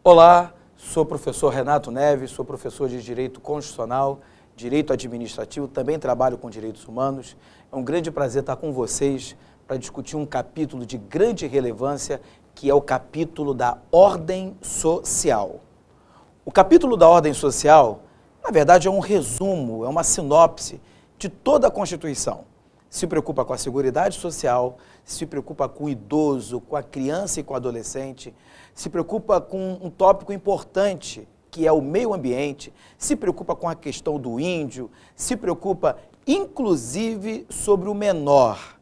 Olá, sou o professor Renato Neves, sou professor de Direito Constitucional, Direito Administrativo, também trabalho com Direitos Humanos. É um grande prazer estar com vocês para discutir um capítulo de grande relevância, que é o capítulo da ordem social. O capítulo da ordem social, na verdade, é um resumo, é uma sinopse de toda a Constituição. Se preocupa com a seguridade social, se preocupa com o idoso, com a criança e com o adolescente, se preocupa com um tópico importante, que é o meio ambiente, se preocupa com a questão do índio, se preocupa, inclusive, sobre o menor.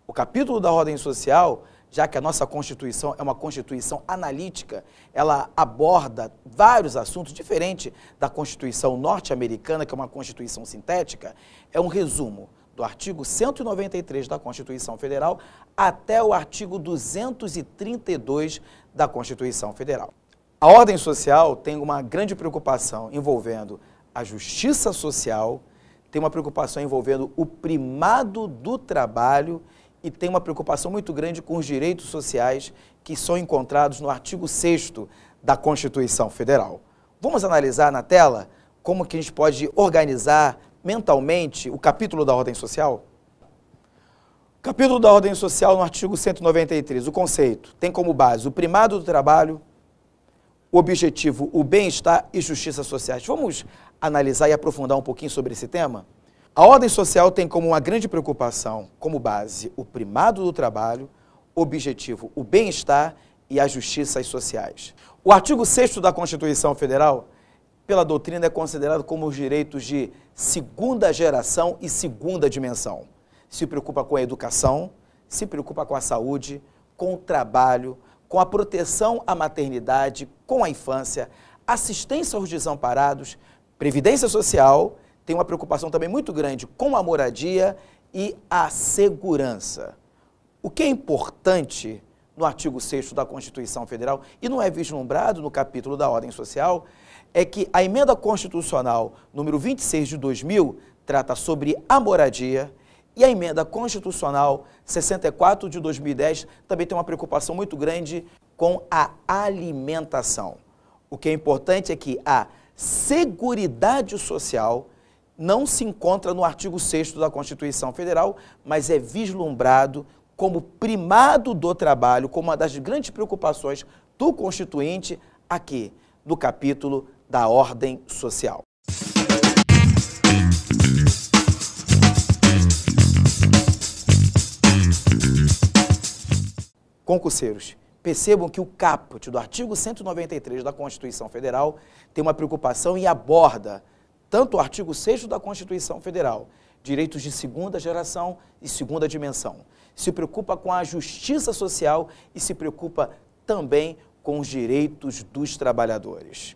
O capítulo da ordem social, já que a nossa Constituição é uma Constituição analítica, ela aborda vários assuntos diferentes da Constituição norte-americana, que é uma Constituição sintética, é um resumo do artigo 193 da Constituição Federal até o artigo 232 da Constituição Federal. A ordem social tem uma grande preocupação envolvendo a justiça social, tem uma preocupação envolvendo o primado do trabalho e tem uma preocupação muito grande com os direitos sociais que são encontrados no artigo 6º da Constituição Federal. Vamos analisar na tela como que a gente pode organizar mentalmente o capítulo da ordem social? O capítulo da ordem social no artigo 193, o conceito, tem como base o primado do trabalho, o objetivo, o bem-estar e justiça sociais. Vamos analisar e aprofundar um pouquinho sobre esse tema? A ordem social tem como uma grande preocupação, como base, o primado do trabalho, o objetivo, o bem-estar e as justiças sociais. O artigo 6º da Constituição Federal, pela doutrina, é considerado como os direitos de segunda geração e segunda dimensão. Se preocupa com a educação, se preocupa com a saúde, com o trabalho, com a proteção à maternidade, com a infância, assistência aos desamparados, previdência social, tem uma preocupação também muito grande com a moradia e a segurança. O que é importante no artigo 6º da Constituição Federal, e não é vislumbrado no capítulo da ordem social, é que a emenda constitucional número 26 de 2000 trata sobre a moradia e a emenda constitucional 64 de 2010 também tem uma preocupação muito grande com a alimentação. O que é importante é que a seguridade social não se encontra no artigo 6º da Constituição Federal, mas é vislumbrado como primado do trabalho, como uma das grandes preocupações do Constituinte aqui no capítulo da ordem social. Concurseiros, percebam que o caput do artigo 193 da Constituição Federal tem uma preocupação e aborda tanto o artigo 6º da Constituição Federal, direitos de segunda geração e segunda dimensão, se preocupa com a justiça social e se preocupa também com os direitos dos trabalhadores.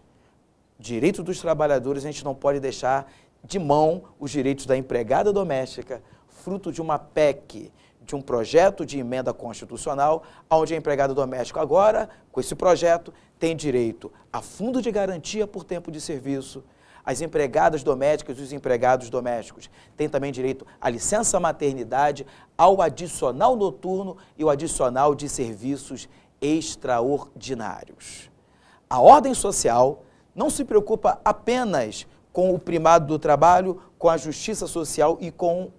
Direitos dos trabalhadores, a gente não pode deixar de mão os direitos da empregada doméstica, fruto de uma PEC, de um projeto de emenda constitucional, onde a empregada doméstica agora, com esse projeto, tem direito a fundo de garantia por tempo de serviço. As empregadas domésticas e os empregados domésticos têm também direito à licença maternidade, ao adicional noturno e o adicional de serviços extraordinários. A ordem social não se preocupa apenas com o primado do trabalho, com a justiça social e com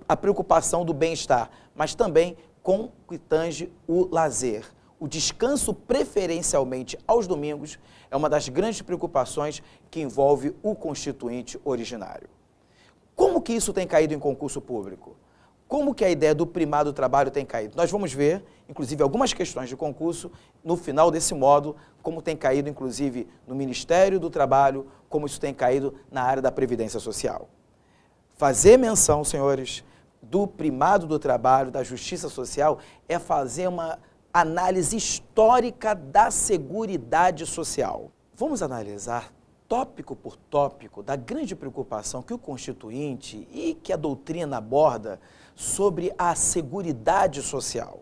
a preocupação do bem-estar, mas também com o que tange o lazer. O descanso preferencialmente aos domingos é uma das grandes preocupações que envolve o Constituinte originário. Como que isso tem caído em concurso público? Como que a ideia do primado do trabalho tem caído? Nós vamos ver, inclusive, algumas questões de concurso no final desse módulo, como tem caído, inclusive, no Ministério do Trabalho, como isso tem caído na área da Previdência Social. Fazer menção, senhores, do primado do trabalho, da justiça social, é fazer uma análise histórica da seguridade social. Vamos analisar tópico por tópico da grande preocupação que o Constituinte e que a doutrina aborda sobre a seguridade social.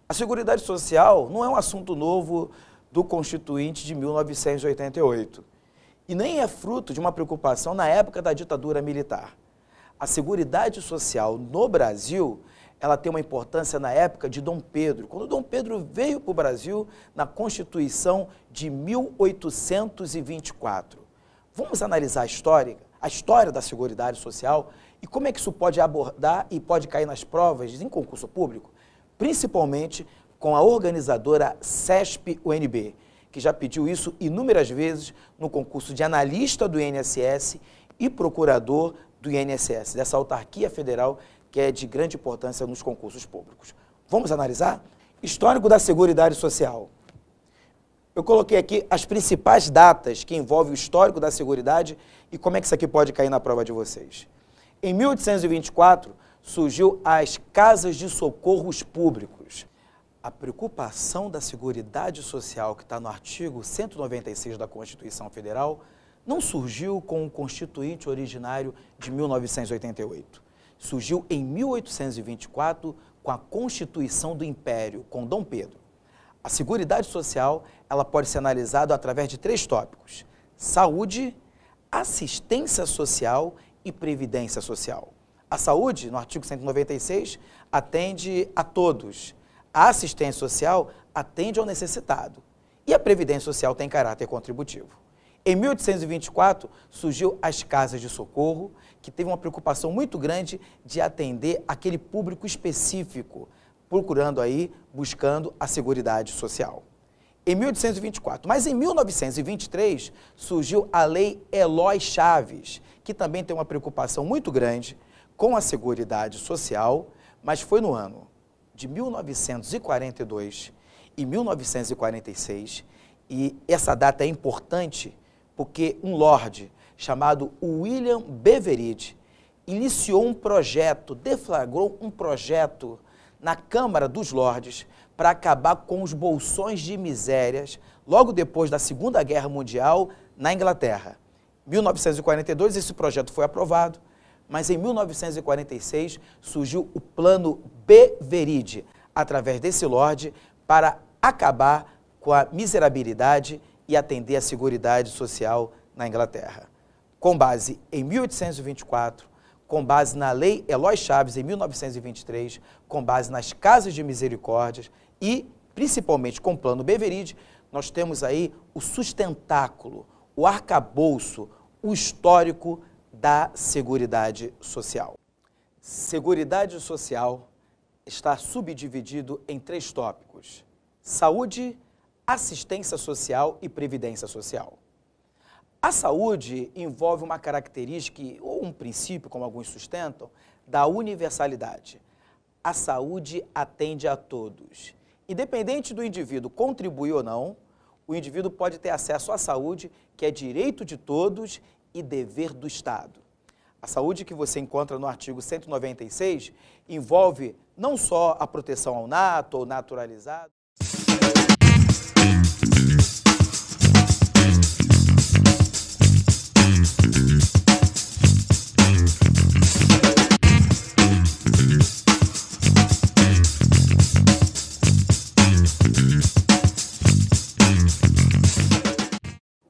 A seguridade social não é um assunto novo do Constituinte de 1988 e nem é fruto de uma preocupação na época da ditadura militar. A seguridade social no Brasil ela tem uma importância na época de Dom Pedro, quando Dom Pedro veio para o Brasil na Constituição de 1824. Vamos analisar a história da Seguridade Social e como é que isso pode abordar e pode cair nas provas em concurso público, principalmente com a organizadora CESP-UNB, que já pediu isso inúmeras vezes no concurso de analista do INSS e procurador do INSS, dessa autarquia federal que é de grande importância nos concursos públicos. Vamos analisar? Histórico da Seguridade Social. Eu coloquei aqui as principais datas que envolvem o histórico da Seguridade e como é que isso aqui pode cair na prova de vocês. Em 1824, surgiu as Casas de Socorros Públicos. A preocupação da Seguridade Social, que está no artigo 196 da Constituição Federal, não surgiu com o Constituinte originário de 1988. Surgiu em 1824 com a Constituição do Império, com Dom Pedro. A Seguridade Social, ela pode ser analisada através de 3 tópicos: saúde, assistência social e previdência social. A saúde, no artigo 196, atende a todos. A assistência social atende ao necessitado. E a previdência social tem caráter contributivo. Em 1824, surgiu as Casas de Socorro, que teve uma preocupação muito grande de atender aquele público específico, buscando a Seguridade Social. Em 1824, mas em 1923, surgiu a Lei Eloy Chaves, que também tem uma preocupação muito grande com a Seguridade Social, mas foi no ano de 1942 e 1946, e essa data é importante porque um lorde chamado William Beveridge iniciou um projeto, deflagrou um projeto na Câmara dos Lordes para acabar com os bolsões de misérias logo depois da Segunda Guerra Mundial na Inglaterra. Em 1942 esse projeto foi aprovado, mas em 1946 surgiu o Plano Beveridge, através desse lorde, para acabar com a miserabilidade e atender a Seguridade Social na Inglaterra. Com base em 1824, com base na Lei Eloy Chaves em 1923, com base nas Casas de Misericórdias e, principalmente, com o Plano Beveridge, nós temos aí o sustentáculo, o arcabouço, o histórico da Seguridade Social. Seguridade Social está subdividido em 3 tópicos: saúde, assistência social e previdência social. A saúde envolve uma característica, ou um princípio, como alguns sustentam, da universalidade. A saúde atende a todos. Independente do indivíduo contribuir ou não, o indivíduo pode ter acesso à saúde, que é direito de todos e dever do Estado. A saúde que você encontra no artigo 196 envolve não só a proteção ao nato ou naturalizado.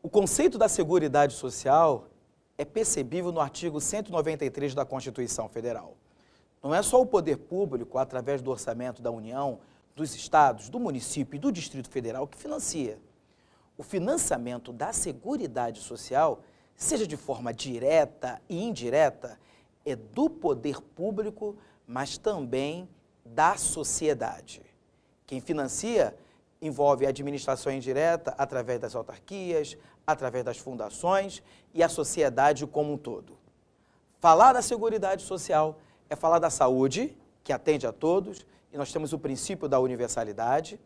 O conceito da Seguridade Social é percebível no artigo 193 da Constituição Federal. Não é só o poder público, através do orçamento da União, dos estados, do município e do Distrito Federal, que financia. O financiamento da Seguridade Social, seja de forma direta e indireta, é do poder público, mas também da sociedade. Quem financia envolve a administração indireta através das autarquias, através das fundações e a sociedade como um todo. Falar da Seguridade Social é falar da saúde, que atende a todos, e nós temos o princípio da universalidade.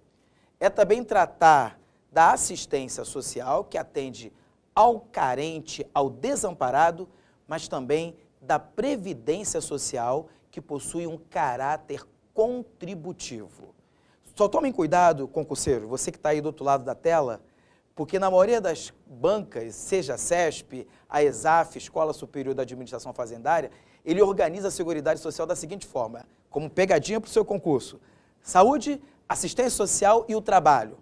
É também tratar da assistência social, que atende ao carente, ao desamparado, mas também da previdência social, que possui um caráter contributivo. Só tomem cuidado, concurseiro, você que está aí do outro lado da tela, porque na maioria das bancas, seja a CESP, a ESAF, Escola Superior da Administração Fazendária, ele organiza a Seguridade Social da seguinte forma, como pegadinha para o seu concurso: saúde, assistência social e o trabalho.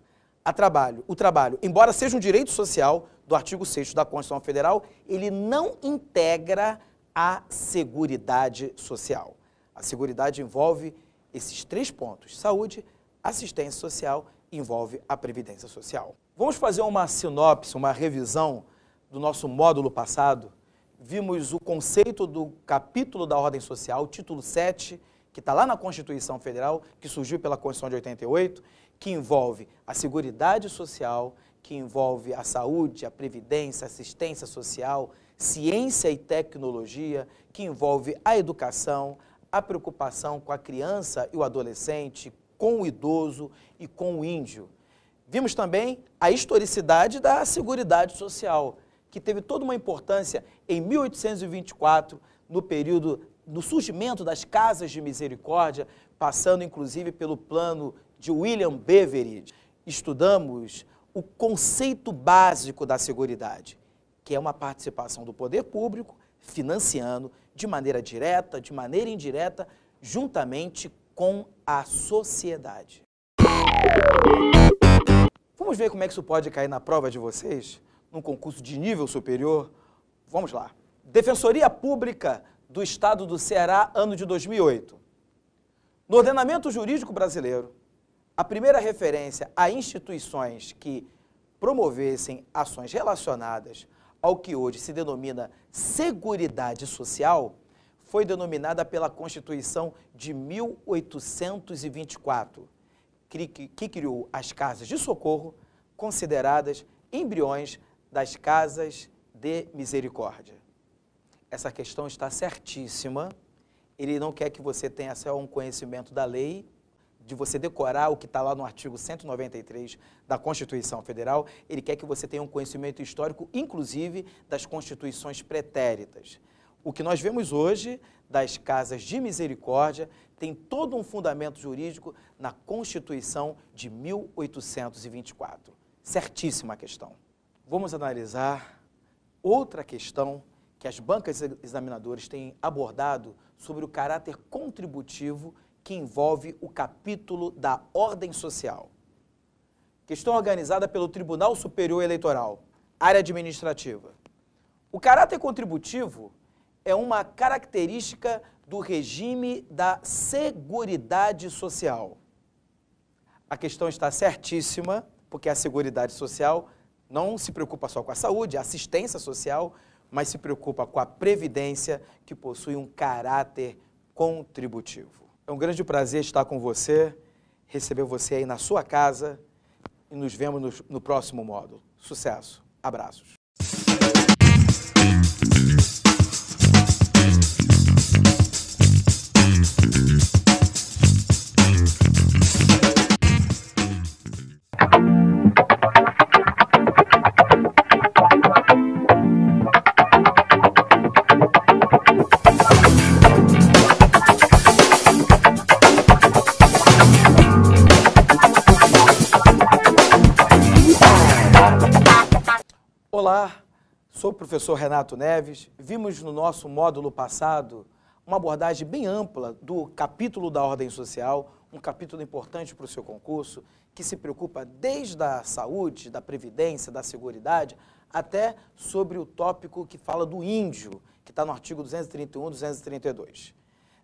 O trabalho, embora seja um direito social do artigo 6º da Constituição Federal, ele não integra a Seguridade Social. A Seguridade envolve Esses 3 pontos, saúde, assistência social, envolve a previdência social. Vamos fazer uma sinopse, uma revisão do nosso módulo passado. Vimos o conceito do capítulo da ordem social, título 7, que está lá na Constituição Federal, que surgiu pela Constituição de 88, que envolve a Seguridade Social, que envolve a saúde, a previdência, a assistência social, ciência e tecnologia, que envolve a educação, a preocupação com a criança e o adolescente, com o idoso e com o índio. Vimos também a historicidade da Seguridade Social, que teve toda uma importância em 1824, no período do surgimento das Casas de Misericórdia, passando inclusive pelo plano de William Beveridge. Estudamos o conceito básico da Seguridade, que é uma participação do poder público financiando de maneira direta, de maneira indireta, juntamente com a sociedade. Vamos ver como é que isso pode cair na prova de vocês, num concurso de nível superior? Vamos lá. Defensoria Pública do Estado do Ceará, ano de 2008. No ordenamento jurídico brasileiro, a primeira referência a instituições que promovessem ações relacionadas ao que hoje se denomina Seguridade Social foi denominada pela Constituição de 1824, que criou as casas de socorro, consideradas embriões das casas de misericórdia. Essa questão está certíssima. Ele não quer que você tenha só um conhecimento da lei, de você decorar o que está lá no artigo 193 da Constituição Federal. Ele quer que você tenha um conhecimento histórico, inclusive das constituições pretéritas. O que nós vemos hoje das casas de misericórdia tem todo um fundamento jurídico na Constituição de 1824. Certíssima a questão. Vamos analisar outra questão que as bancas examinadoras têm abordado sobre o caráter contributivo que envolve o capítulo da ordem social. Questão organizada pelo Tribunal Superior Eleitoral, área administrativa. O caráter contributivo é uma característica do regime da Seguridade Social. A questão está certíssima, porque a Seguridade Social não se preocupa só com a saúde, a assistência social, mas se preocupa com a previdência, que possui um caráter contributivo. É um grande prazer estar com você, receber você aí na sua casa e nos vemos no próximo módulo. Sucesso! Abraços! Olá, sou o professor Renato Neves. Vimos no nosso módulo passado uma abordagem bem ampla do capítulo da ordem social, um capítulo importante para o seu concurso, que se preocupa desde a saúde, da previdência, da seguridade, até sobre o tópico que fala do índio, que está no artigo 231 e 232.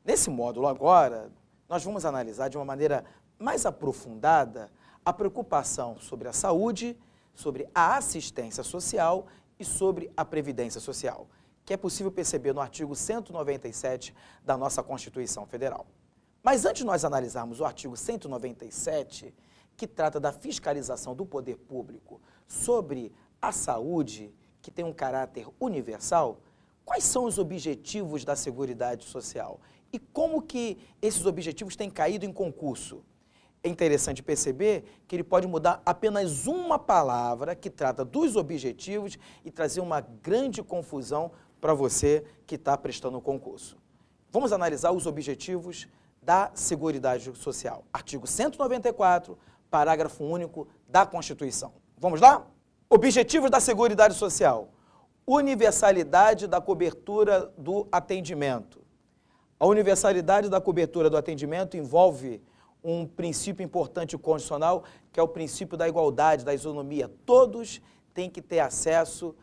Nesse módulo agora, nós vamos analisar de uma maneira mais aprofundada a preocupação sobre a saúde, sobre a assistência social e sobre a previdência social, que é possível perceber no artigo 197 da nossa Constituição Federal. Mas antes de nós analisarmos o artigo 197, que trata da fiscalização do poder público sobre a saúde, que tem um caráter universal, quais são os objetivos da Seguridade Social e como que esses objetivos têm caído em concurso? É interessante perceber que ele pode mudar apenas uma palavra que trata dos objetivos e trazer uma grande confusão para você que está prestando o concurso. Vamos analisar os objetivos da Seguridade Social. Artigo 194, parágrafo único da Constituição. Vamos lá? Objetivos da Seguridade Social. Universalidade da cobertura do atendimento. A universalidade da cobertura do atendimento envolve um princípio importante constitucional, que é o princípio da igualdade, da isonomia. Todos têm que ter acesso,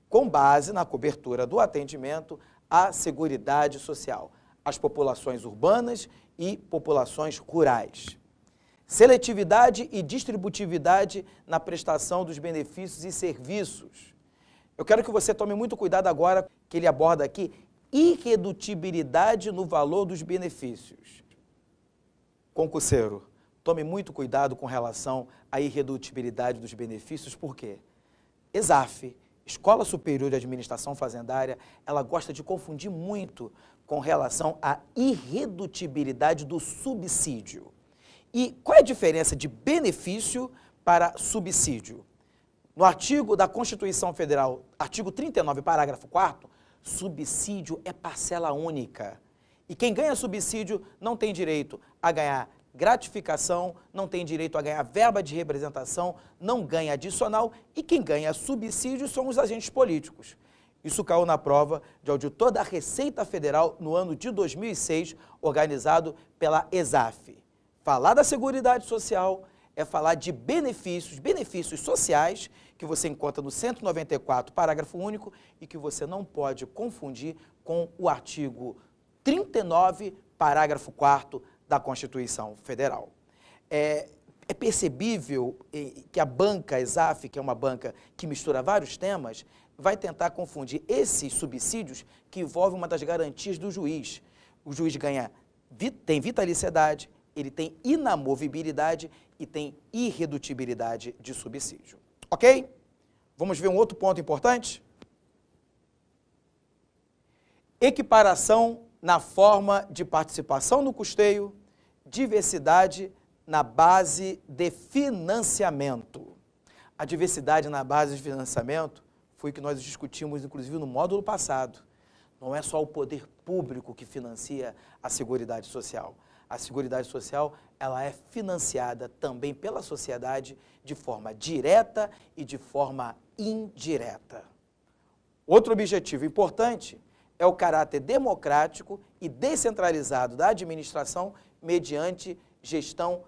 com base na cobertura do atendimento, à Seguridade Social. As populações urbanas e populações rurais. Seletividade e distributividade na prestação dos benefícios e serviços. Eu quero que você tome muito cuidado agora, que ele aborda aqui, irredutibilidade no valor dos benefícios. Concurseiro, tome muito cuidado com relação à irredutibilidade dos benefícios, por quê? ESAF, Escola Superior de Administração Fazendária, ela gosta de confundir muito com relação à irredutibilidade do subsídio. E qual é a diferença de benefício para subsídio? No artigo da Constituição Federal, artigo 39, parágrafo 4º, subsídio é parcela única. E quem ganha subsídio não tem direito a ganhar gratificação, não tem direito a ganhar verba de representação, não ganha adicional, e quem ganha subsídio são os agentes políticos. Isso caiu na prova de auditor da Receita Federal no ano de 2006, organizado pela ESAF. Falar da Seguridade Social é falar de benefícios sociais, que você encontra no 194, parágrafo único, e que você não pode confundir com o artigo 39, parágrafo 4º da Constituição Federal. É percebível que a banca ESAF, que é uma banca que mistura vários temas, vai tentar confundir esses subsídios que envolvem uma das garantias do juiz. O juiz tem vitaliciedade, ele tem inamovibilidade e tem irredutibilidade de subsídio. Ok? Vamos ver um outro ponto importante? Equiparação na forma de participação no custeio, diversidade na base de financiamento. A diversidade na base de financiamento foi o que nós discutimos, inclusive, no módulo passado. Não é só o poder público que financia a Seguridade Social. A Seguridade Social, ela é financiada também pela sociedade de forma direta e de forma indireta. Outro objetivo importante é o caráter democrático e descentralizado da administração mediante gestão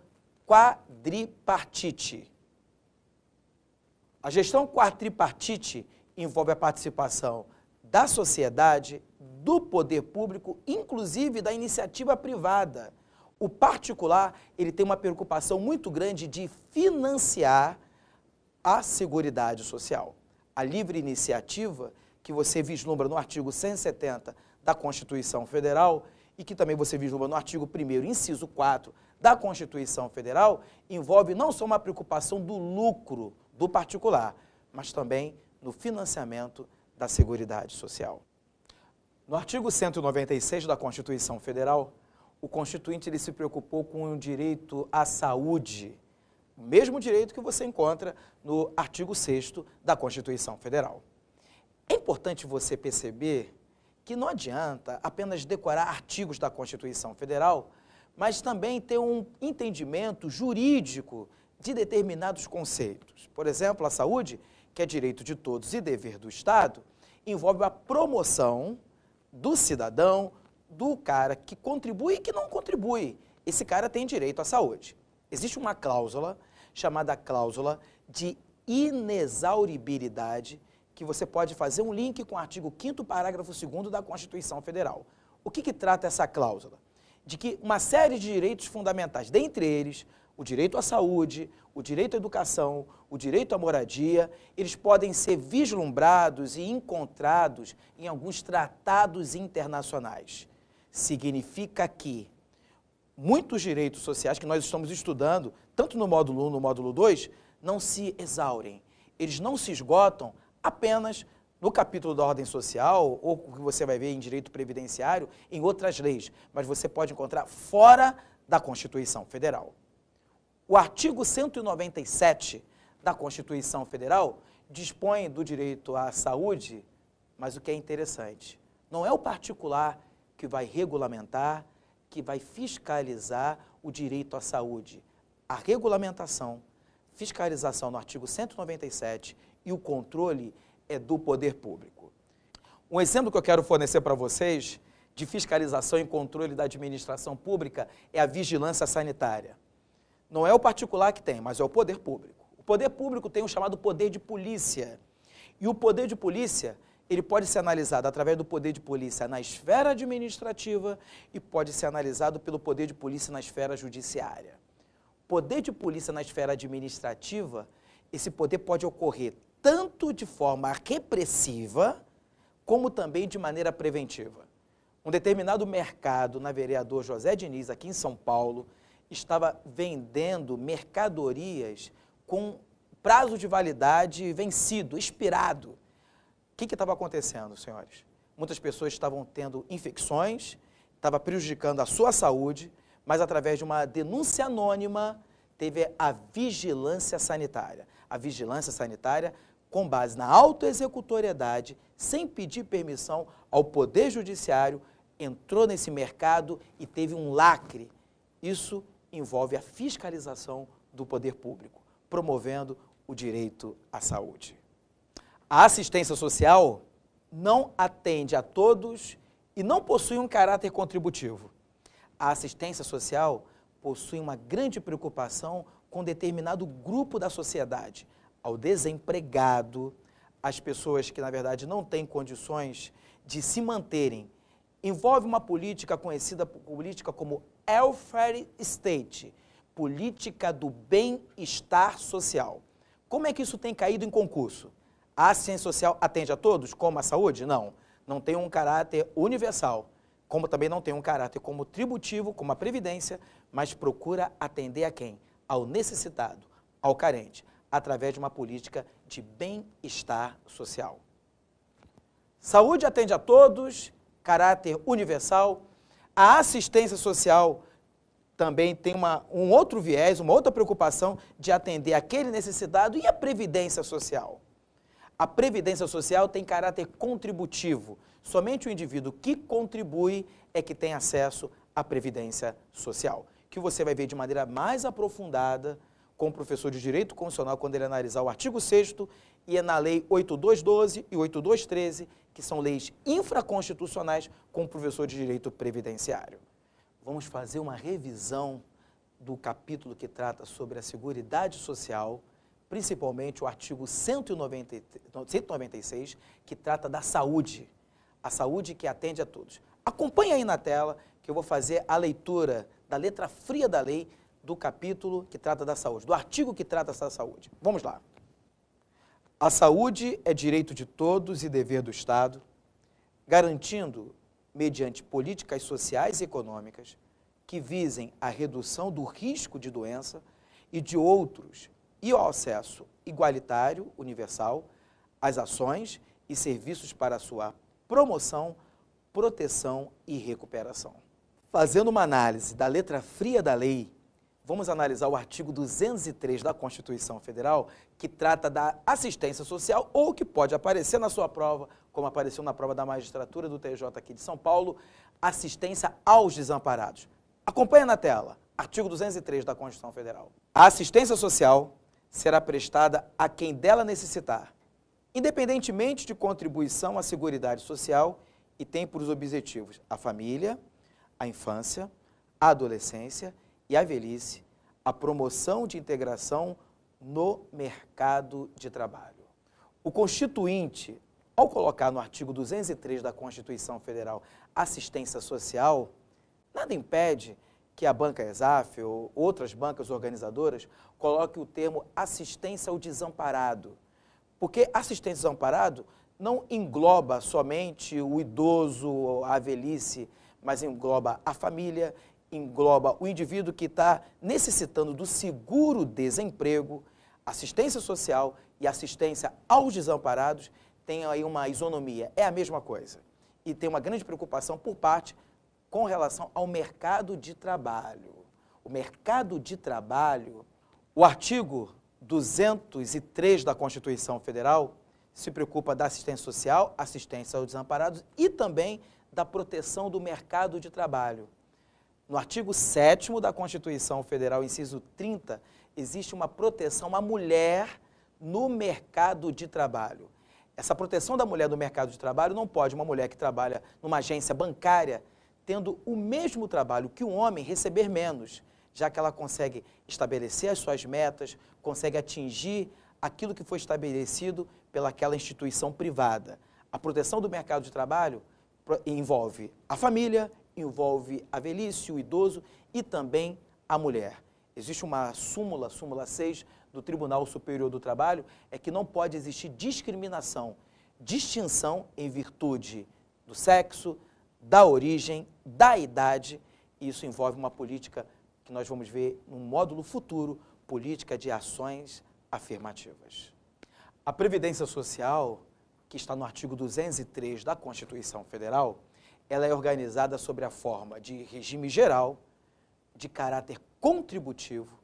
quadripartite. A gestão quadripartite envolve a participação da sociedade, do poder público, inclusive da iniciativa privada. O particular, ele tem uma preocupação muito grande de financiar a Seguridade Social. A livre iniciativa, que você vislumbra no artigo 170 da Constituição Federal e que também você vislumbra no artigo 1º, inciso 4 da Constituição Federal, envolve não só uma preocupação do lucro do particular, mas também no financiamento da Seguridade Social. No artigo 196 da Constituição Federal, o Constituinte ele se preocupou com o direito à saúde, o mesmo direito que você encontra no artigo 6º da Constituição Federal. É importante você perceber que não adianta apenas decorar artigos da Constituição Federal, mas também ter um entendimento jurídico de determinados conceitos. Por exemplo, a saúde, que é direito de todos e dever do Estado, envolve a promoção do cidadão, do cara que contribui e que não contribui. Esse cara tem direito à saúde. Existe uma cláusula chamada cláusula de inexauribilidade, que você pode fazer um link com o artigo 5º, parágrafo 2º da Constituição Federal. O que trata essa cláusula? De que uma série de direitos fundamentais, dentre eles o direito à saúde, o direito à educação, o direito à moradia, eles podem ser vislumbrados e encontrados em alguns tratados internacionais. Significa que muitos direitos sociais que nós estamos estudando, tanto no módulo 1, no módulo 2, não se exaurem. Eles não se esgotam apenas no capítulo da ordem social, ou o que você vai ver em direito previdenciário, em outras leis, mas você pode encontrar fora da Constituição Federal. O artigo 197 da Constituição Federal dispõe do direito à saúde, mas o que é interessante, não é o particular que vai regulamentar, que vai fiscalizar o direito à saúde. A regulamentação, fiscalização no artigo 197 e o controle é do poder público. Um exemplo que eu quero fornecer para vocês de fiscalização e controle da administração pública é a vigilância sanitária. Não é o particular que tem, mas é o poder público. O poder público tem o chamado poder de polícia. E o poder de polícia, ele pode ser analisado através do poder de polícia na esfera administrativa e pode ser analisado pelo poder de polícia na esfera judiciária. Poder de polícia na esfera administrativa, esse poder pode ocorrer tanto de forma repressiva, como também de maneira preventiva. Um determinado mercado na Vereador José Diniz, aqui em São Paulo, estava vendendo mercadorias com prazo de validade vencido, expirado. O que estava acontecendo, senhores? Muitas pessoas estavam tendo infecções, estava prejudicando a sua saúde, mas através de uma denúncia anônima, teve a vigilância sanitária. A vigilância sanitária, com base na autoexecutoriedade, sem pedir permissão ao Poder Judiciário, entrou nesse mercado e teve um lacre. Isso envolve a fiscalização do poder público, promovendo o direito à saúde. A assistência social não atende a todos e não possui um caráter contributivo. A assistência social possui uma grande preocupação com determinado grupo da sociedade, ao desempregado, às pessoas que, na verdade, não têm condições de se manterem. Envolve uma política conhecida como welfare state, política do bem-estar social. Como é que isso tem caído em concurso? A assistência social atende a todos, como a saúde? Não. Não tem um caráter universal, como também não tem um caráter como tributivo, como a Previdência, mas procura atender a quem? Ao necessitado, ao carente, através de uma política de bem-estar social. Saúde atende a todos, caráter universal. A assistência social também tem um outro viés, uma outra preocupação de atender aquele necessitado e a previdência social. A previdência social tem caráter contributivo. Somente o indivíduo que contribui é que tem acesso à previdência social, que você vai ver de maneira mais aprofundada com o professor de Direito Constitucional quando ele analisar o artigo 6º e é na Lei 8212 e 8213, que são leis infraconstitucionais, com o professor de Direito Previdenciário. Vamos fazer uma revisão do capítulo que trata sobre a Seguridade Social, principalmente o artigo 196, que trata da saúde, a saúde que atende a todos. Acompanhe aí na tela que eu vou fazer a leitura da letra fria da lei do capítulo que trata da saúde, do artigo que trata da saúde. Vamos lá. A saúde é direito de todos e dever do Estado, garantindo, mediante políticas sociais e econômicas, que visem a redução do risco de doença e de outros e ao acesso igualitário, universal, às ações e serviços para a sua promoção, proteção e recuperação. Fazendo uma análise da letra fria da lei, vamos analisar o artigo 203 da Constituição Federal, que trata da assistência social ou que pode aparecer na sua prova, como apareceu na prova da magistratura do TJ aqui de São Paulo, assistência aos desamparados. Acompanha na tela, artigo 203 da Constituição Federal. A assistência social será prestada a quem dela necessitar, independentemente de contribuição à Seguridade Social, e tem por objetivos a família, a infância, a adolescência e a velhice, a promoção de integração no mercado de trabalho. O Constituinte, ao colocar no artigo 203 da Constituição Federal assistência social, nada impede que a Banca ESAF ou outras bancas organizadoras coloquem o termo assistência ao desamparado, porque assistência ao desamparado não engloba somente o idoso, a velhice, mas engloba a família, engloba o indivíduo que está necessitando do seguro-desemprego, assistência social e assistência aos desamparados, tem aí uma isonomia, é a mesma coisa. E tem uma grande preocupação por parte com relação ao mercado de trabalho. O mercado de trabalho, o artigo 203 da Constituição Federal se preocupa da assistência social, assistência aos desamparados e também da proteção do mercado de trabalho. No artigo 7º da Constituição Federal, inciso 30, existe uma proteção à mulher no mercado de trabalho. Essa proteção da mulher no mercado de trabalho não pode uma mulher que trabalha numa agência bancária, tendo o mesmo trabalho que um homem, receber menos, já que ela consegue estabelecer as suas metas, consegue atingir aquilo que foi estabelecido pelaquela instituição privada. A proteção do mercado de trabalho envolve a família, envolve a velhice, o idoso e também a mulher. Existe uma súmula 6 do Tribunal Superior do Trabalho, é que não pode existir discriminação, distinção em virtude do sexo, da origem, da idade, e isso envolve uma política que nós vamos ver no módulo futuro, política de ações afirmativas. A Previdência Social, que está no artigo 203 da Constituição Federal, ela é organizada sob a forma de regime geral, de caráter contributivo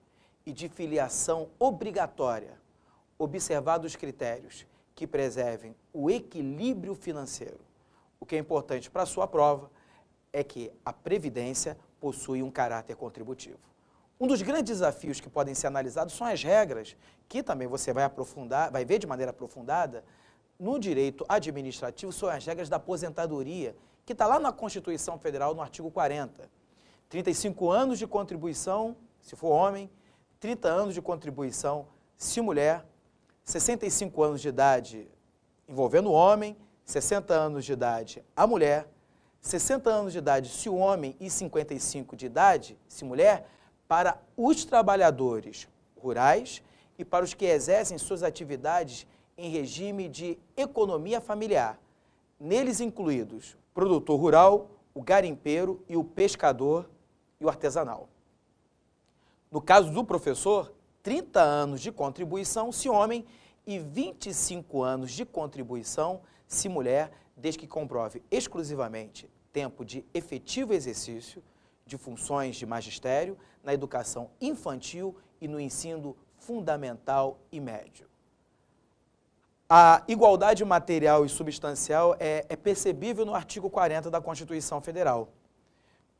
e de filiação obrigatória, observados critérios que preservem o equilíbrio financeiro. O que é importante para a sua prova é que a Previdência possui um caráter contributivo. Um dos grandes desafios que podem ser analisados são as regras, que também você vai ver de maneira aprofundada no direito administrativo, são as regras da aposentadoria, que está lá na Constituição Federal, no artigo 40. 35 anos de contribuição, se for homem, 30 anos de contribuição, se mulher, 65 anos de idade envolvendo o homem, 60 anos de idade a mulher, 60 anos de idade se o homem e 55 de idade se mulher, para os trabalhadores rurais e para os que exercem suas atividades em regime de economia familiar, neles incluídos o produtor rural, o garimpeiro e o pescador e o artesanal. No caso do professor, 30 anos de contribuição se homem e 25 anos de contribuição se mulher, desde que comprove exclusivamente tempo de efetivo exercício de funções de magistério na educação infantil e no ensino fundamental e médio. A igualdade material e substancial é percebível no artigo 40 da Constituição Federal.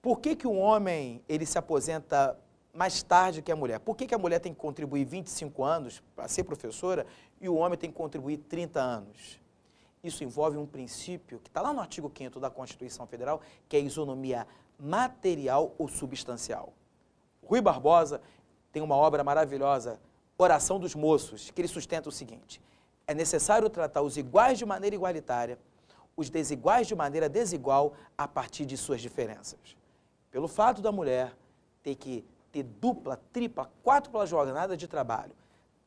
Por que o homem ele se aposenta mais tarde que a mulher? Por que a mulher tem que contribuir 25 anos para ser professora e o homem tem que contribuir 30 anos? Isso envolve um princípio que está lá no artigo 5º da Constituição Federal, que é a isonomia material ou substancial. Rui Barbosa tem uma obra maravilhosa, Oração dos Moços, que ele sustenta o seguinte: é necessário tratar os iguais de maneira igualitária, os desiguais de maneira desigual a partir de suas diferenças. Pelo fato da mulher ter que ter dupla, tripla, quádrupla jornada de trabalho,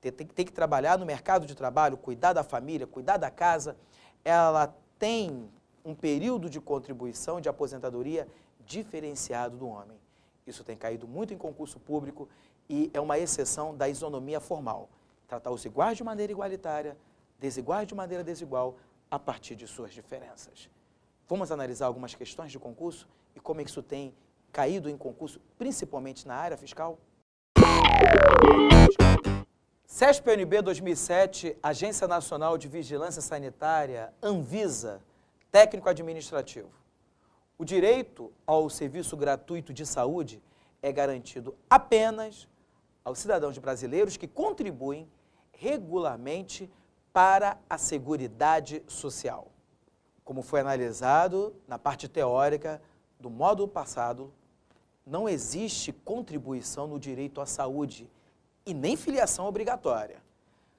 ter que trabalhar no mercado de trabalho, cuidar da família, cuidar da casa, ela tem um período de contribuição de aposentadoria diferenciado do homem. Isso tem caído muito em concurso público e é uma exceção da isonomia formal. Tratar os iguais de maneira igualitária, desiguais de maneira desigual, a partir de suas diferenças. Vamos analisar algumas questões de concurso e como é que isso tem caído em concurso, principalmente na área fiscal? CESP-UNB 2007, Agência Nacional de Vigilância Sanitária, Anvisa, técnico administrativo. O direito ao serviço gratuito de saúde é garantido apenas aos cidadãos brasileiros que contribuem regularmente para a Seguridade Social. Como foi analisado na parte teórica do módulo passado, não existe contribuição no direito à saúde e nem filiação obrigatória.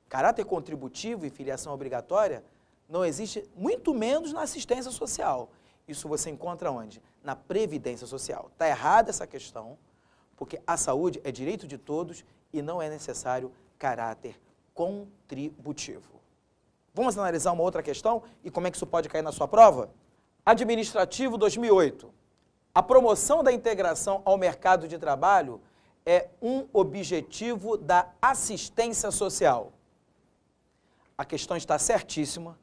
Caráter contributivo e filiação obrigatória não existe, muito menos na assistência social. Isso você encontra onde? Na Previdência Social. Está errada essa questão, porque a saúde é direito de todos e não é necessário caráter contributivo. Vamos analisar uma outra questão e como é que isso pode cair na sua prova? Administrativo 2008. A promoção da integração ao mercado de trabalho é um objetivo da assistência social. A questão está certíssima,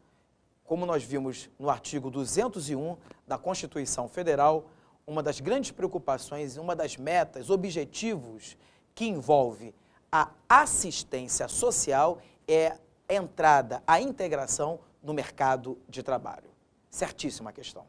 como nós vimos no artigo 201 da Constituição Federal, uma das grandes preocupações, uma das metas, objetivos que envolve a assistência social é a entrada, a integração no mercado de trabalho. Certíssima a questão.